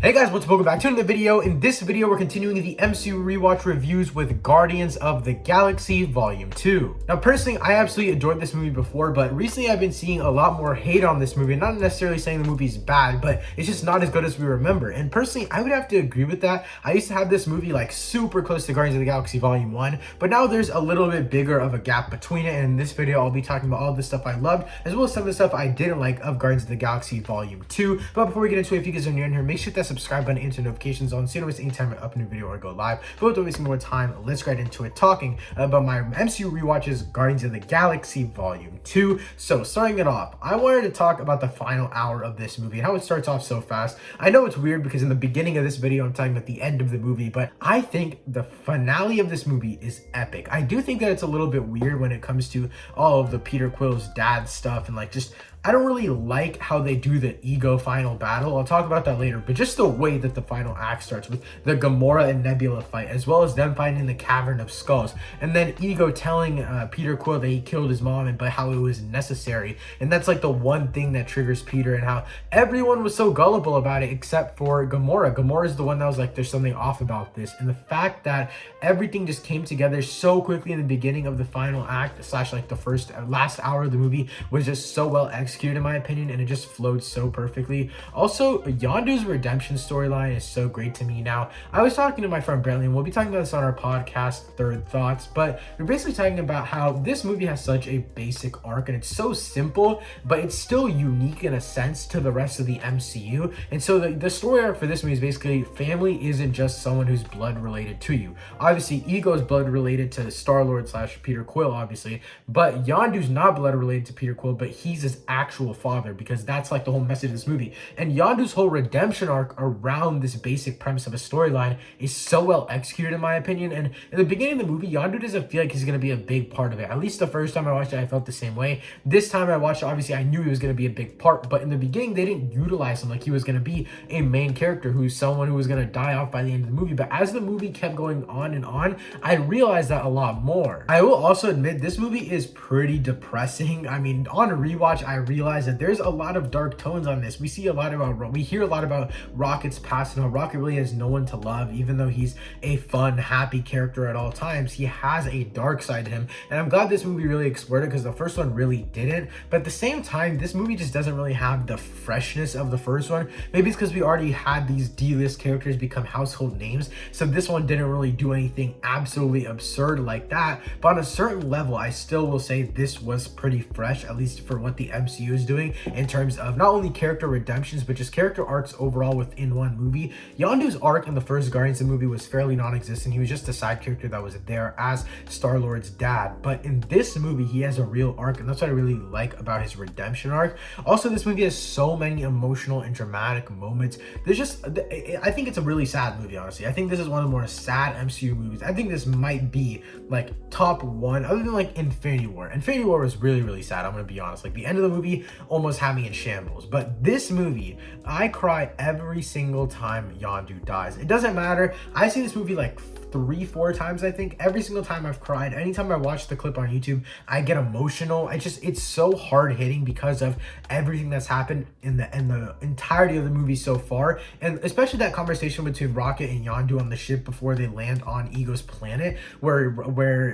Hey guys, welcome back to another video. In this video, we're continuing the MCU rewatch reviews with Guardians of the Galaxy Volume 2. Now, personally, I absolutely adored this movie before, but recently I've been seeing a lot more hate on this movie. Not necessarily saying the movie's bad, but it's just not as good as we remember. And personally, I would have to agree with that. I used to have this movie like super close to Guardians of the Galaxy Volume 1, but now there's a little bit bigger of a gap between it. And in this video, I'll be talking about all the stuff I loved, as well as some of the stuff I didn't like of Guardians of the Galaxy Volume 2. But before we get into it, if you guys are new in here, make sure that subscribe button and turn notifications on so you don't miss any time I upload a new video or go live. But without wasting more time, let's get into it, talking about my MCU rewatches Guardians of the Galaxy Volume 2. So starting it off, I wanted to talk about the final hour of this movie and how it starts off so fast. I know it's weird because in the beginning of this video I'm talking about the end of the movie, but I think the finale of this movie is epic. I do think that it's a little bit weird when it comes to all of the Peter Quill's dad stuff and like just I don't really like how they do the ego final battle. I'll talk about that later, but just the way that the final act starts with the Gamora and Nebula fight, as well as them fighting the Cavern of Skulls, and then Ego telling Peter Quill that he killed his mom but how it was necessary. And that's like the one thing that triggers Peter, and how everyone was so gullible about it except for Gamora. Gamora is the one that was like, there's something off about this. And the fact that everything just came together so quickly in the beginning of the final act slash like the last hour of the movie was just so well executed in my opinion, and it just flowed so perfectly. Also, Yondu's redemption storyline is so great to me. Now, I was talking to my friend Brantley, and we'll be talking about this on our podcast, Third Thoughts, but we're basically talking about how this movie has such a basic arc, and it's so simple, but it's still unique in a sense to the rest of the MCU. And so the story arc for this movie is basically family isn't just someone who's blood related to you. Obviously, Ego's blood related to Star-Lord slash Peter Quill, obviously, but Yondu's not blood related to Peter Quill, but he's his actual father, because that's like the whole message of this movie. And Yondu's whole redemption arc around this basic premise of a storyline is so well executed in my opinion. And in the beginning of the movie, Yondu doesn't feel like he's going to be a big part of it. At least the first time I watched it, I felt the same way. This time I watched it, obviously I knew he was going to be a big part, but in the beginning they didn't utilize him like he was going to be a main character who's someone who was going to die off by the end of the movie. But as the movie kept going on and on, I realized that a lot more. I will also admit this movie is pretty depressing. I mean, on a rewatch I realized that there's a lot of dark tones on this. We hear a lot about Rocket's past and how Rocket really has no one to love. Even though he's a fun, happy character at all times, he has a dark side to him, and I'm glad this movie really explored it, because the first one really didn't. But at the same time, this movie just doesn't really have the freshness of the first one. Maybe it's because we already had these D-list characters become household names, so this one didn't really do anything absolutely absurd like that. But on a certain level, I still will say this was pretty fresh, at least for what the MCU is doing in terms of not only character redemptions, but just character arcs overall within one movie. Yondu's arc in the first Guardians of the movie was fairly non-existent. He was just a side character that was there as Star-Lord's dad. But in this movie, he has a real arc, and that's what I really like about his redemption arc. Also, this movie has so many emotional and dramatic moments. I think it's a really sad movie, honestly. I think this is one of the more sad MCU movies. I think this might be like top one, other than like Infinity War. Infinity War was really, really sad, I'm gonna be honest. Like the end of the movie almost had me in shambles. But this movie, I cry every single time Yondu dies. It doesn't matter. I see this movie like 3-4 times. I think every single time I've cried. Anytime I watch the clip on YouTube, I get emotional. It's so hard hitting because of everything that's happened in the entirety of the movie so far, and especially that conversation between Rocket and Yondu on the ship before they land on Ego's planet, where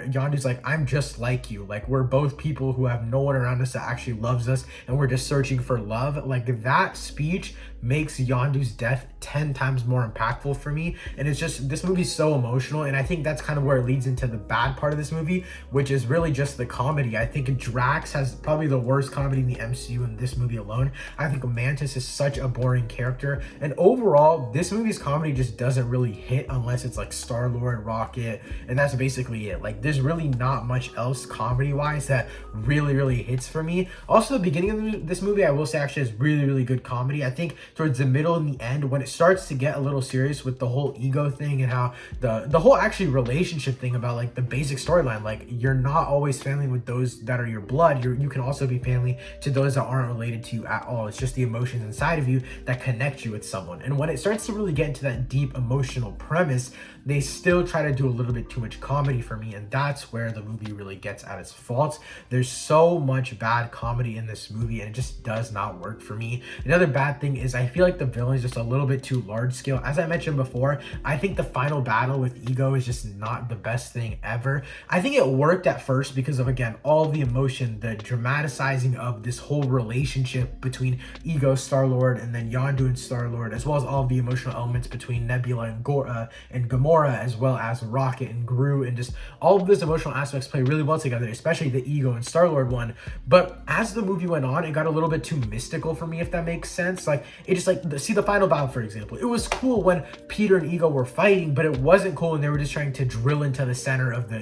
Yondu's like, I'm just like you, like we're both people who have no one around us that actually loves us, and we're just searching for love. Like that speech makes Yondu's death 10 times more impactful for me. And it's just, this movie's so emotional, and I think that's kind of where it leads into the bad part of this movie, which is really just the comedy. I think Drax has probably the worst comedy in the MCU in this movie alone. I think Mantis is such a boring character, and overall this movie's comedy just doesn't really hit unless it's like Star-Lord, Rocket, and that's basically it. Like there's really not much else comedy wise that really hits for me. Also, the beginning of this movie, I will say, actually has really good comedy. I think towards the middle and the end, when it starts to get a little serious with the whole Ego thing and how the whole actually relationship thing about like the basic storyline, like you're not always family with those that are your blood, you can also be family to those that aren't related to you at all. It's just the emotions inside of you that connect you with someone. And when it starts to really get into that deep emotional premise, they still try to do a little bit too much comedy for me, and that's where the movie really gets at its faults. There's so much bad comedy in this movie, and it just does not work for me. Another bad thing is I I feel like the villain is just a little bit too large scale. As I mentioned before, I think the final battle with Ego is just not the best thing ever. I think it worked at first because of, again, all the emotion, the dramatizing of this whole relationship between Ego, Star-Lord, and then Yondu and Star-Lord, as well as all of the emotional elements between Nebula and Gamora, as well as Rocket and Groot, and just all of those emotional aspects play really well together, especially the Ego and Star-Lord one. But as the movie went on, it got a little bit too mystical for me, if that makes sense. Like, it just, like, see the final battle, for example. It was cool when Peter and Ego were fighting, but it wasn't cool when they were just trying to drill into the center of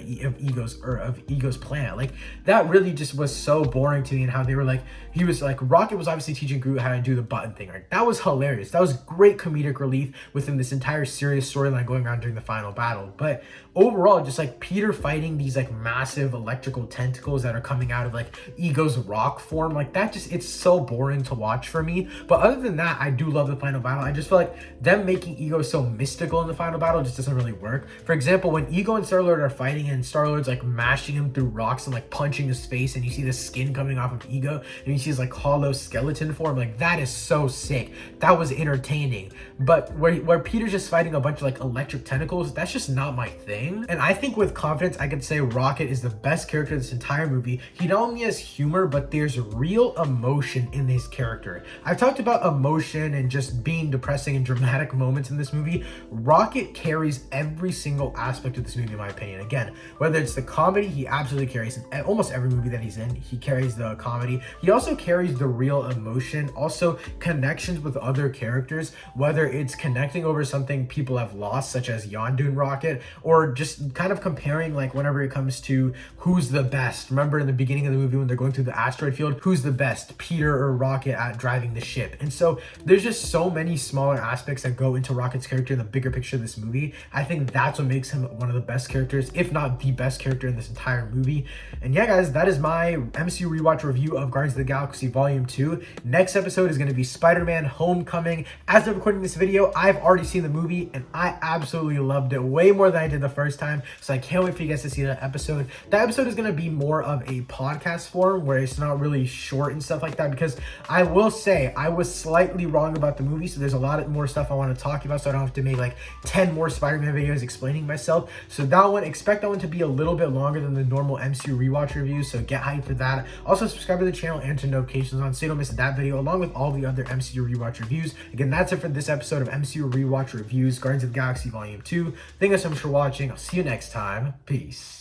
Ego's planet. Like, that really just was so boring to me, and how they were like, he was like, Rocket was obviously teaching Groot how to do the button thing. Right? That was hilarious. That was great comedic relief within this entire serious storyline going on during the final battle. But overall, just like Peter fighting these like massive electrical tentacles that are coming out of like Ego's rock form, like that just, it's so boring to watch for me. But other than that, I do love the final battle. I just feel like them making Ego so mystical in the final battle just doesn't really work. For example, when Ego and Star-Lord are fighting and Star-Lord's like mashing him through rocks and like punching his face, and you see the skin coming off of Ego and you see his like hollow skeleton form, like that is so sick. That was entertaining. But where Peter's just fighting a bunch of like electric tentacles, that's just not my thing. And I think with confidence I could say Rocket is the best character in this entire movie. He not only has humor, but there's real emotion in his character. I've talked about emotion and just being depressing and dramatic moments in this movie. Rocket carries every single aspect of this movie, in my opinion. Again, whether it's the comedy, he absolutely carries in almost every movie that he's in. He carries the comedy. He also carries the real emotion, also connections with other characters, whether it's connecting over something people have lost, such as Yondu and Rocket, or just kind of comparing, like whenever it comes to who's the best. Remember in the beginning of the movie when they're going through the asteroid field, who's the best, Peter or Rocket at driving the ship? And so there's just so many smaller aspects that go into Rocket's character in the bigger picture of this movie. I think that's what makes him one of the best characters, if not the best character in this entire movie. And yeah, guys, that is my MCU rewatch review of Guardians of the Galaxy Volume 2. Next episode is going to be Spider-Man Homecoming. As of recording this video, I've already seen the movie and I absolutely loved it way more than I did the first time. So I can't wait for you guys to see that episode. That episode is going to be more of a podcast form where it's not really short and stuff like that, because I will say I was slightly wrong about the movie. So there's a lot more stuff I want to talk about, so I don't have to make like 10 more Spider-Man videos explaining myself. So that one, expect that one to be a little bit longer than the normal MCU rewatch reviews. So get hyped for that. Also subscribe to the channel and turn notifications on so you don't miss that video, along with all the other MCU rewatch reviews. Again, that's it for this episode of MCU rewatch reviews, Guardians of the Galaxy Volume 2. Thank you so much for watching. I'll see you next time. Peace.